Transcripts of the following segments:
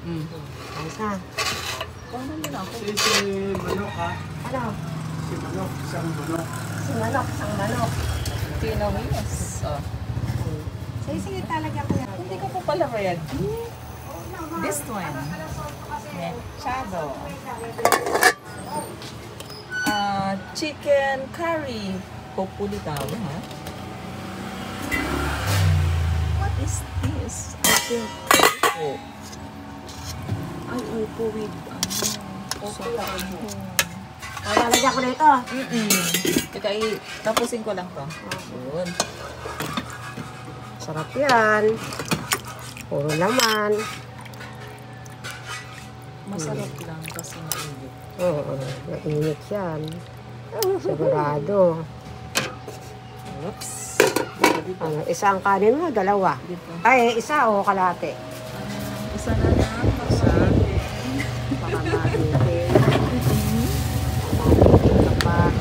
Isa. Paano mo na ako? Si manok ha? Ano? Si manok, isang manok. Si manok, isang manok. Pinawinas. Oh. Sige, talaga ko yan. Hindi ka po pala ready. This one. Mechado. Chicken curry. Hopefully daw, ha? What is this? I think upo. Ay, upo with Lalagyan ko dito. Teka, tapusin ko lang to. Yun. Sarap yan. Puro laman. Masarap lang kasi mainit. Oo, mainit yan. Sigurado. Oops. Ano, isang kanin mo, dalawa. Dito. Ay, isa o kalate. Isa na lang. Isa. Baka mahitin. Pa.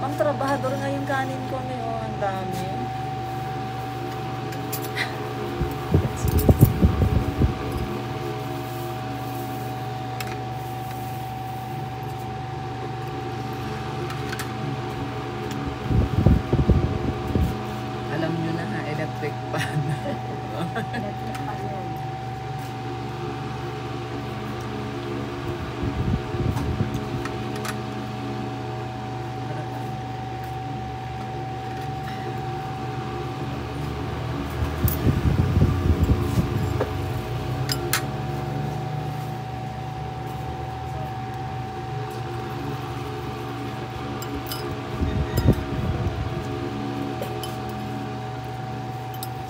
Ang trabahador nga yung kanin ko ngayon. Ang dami. Alam nyo na ha, electric pan.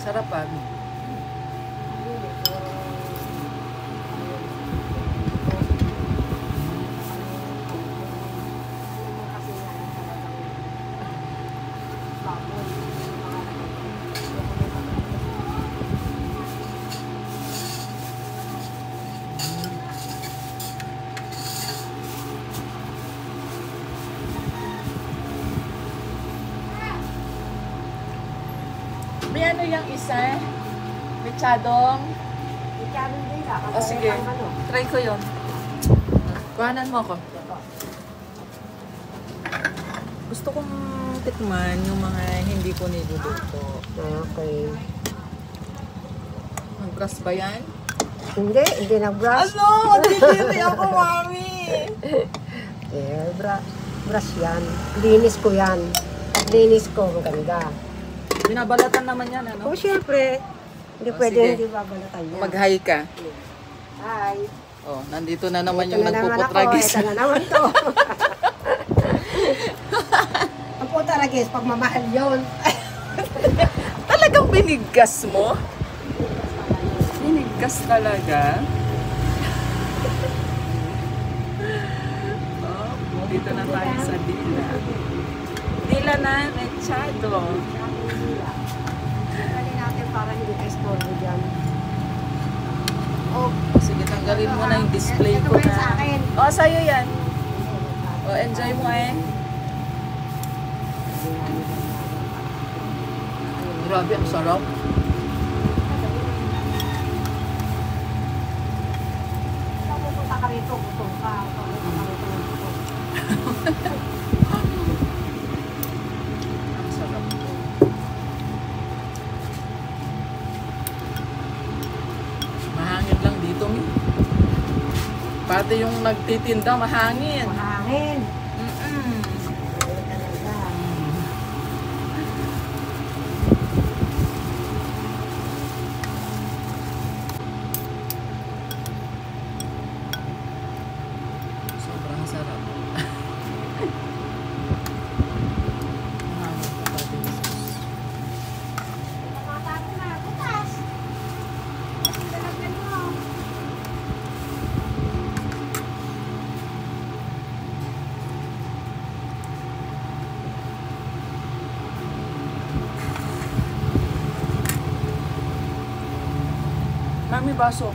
Sarapan. May ano yung isa? Mechadong? O sige, try ko yun. Kuhanan mo ako. Gusto kong tikman yung mga hindi ko niluluto. Okay. Mag-brush ba yan? Hindi nag-brush. Ano? Hindi ako, mami! Brush yan. Linis ko yan. Linis ko, maganda. Binabalatan naman yan, ano? O, syempre. Hindi O, pwede sige. hindi babalatan yan. Mag-hi ka. Hi. Oh, nandito na naman Ito yung na naman ako. nagpuputragis. Ito na naman to. Ang putragis, pagmamahal yun. Talagang biniggas mo? Biniggas talaga? Oh, dito na tayo sa dila. Dila na, mechado. Tanggalin natin para hindi ka istorbo dyan. Oh, sige, tanggalin mo na yung display Ito ko ba yun na. sa akin? Oh, sa'yo yan. Oh, enjoy mo eh. Grabe, ang sarap. Kung pupunta ka rito, gutom ka. Kung pupunta ka rito, gutom. Ang sarap. Mahangin lang dito, Mi. Pati yung nagtitinda, mahangin. Mahangin. Talaga. Sobrang sarap. Mahangin pa pati yung sauce. Nakatago na, butas. Dalagyan mo. Mami, baso.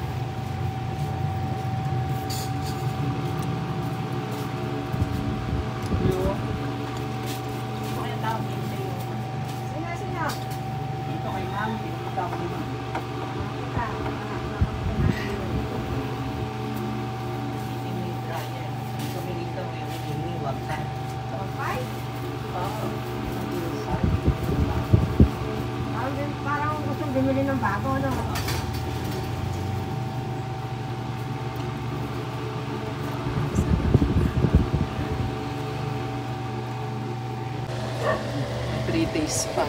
Yo. Parang gustong bumili ng bago, no? Three days pa.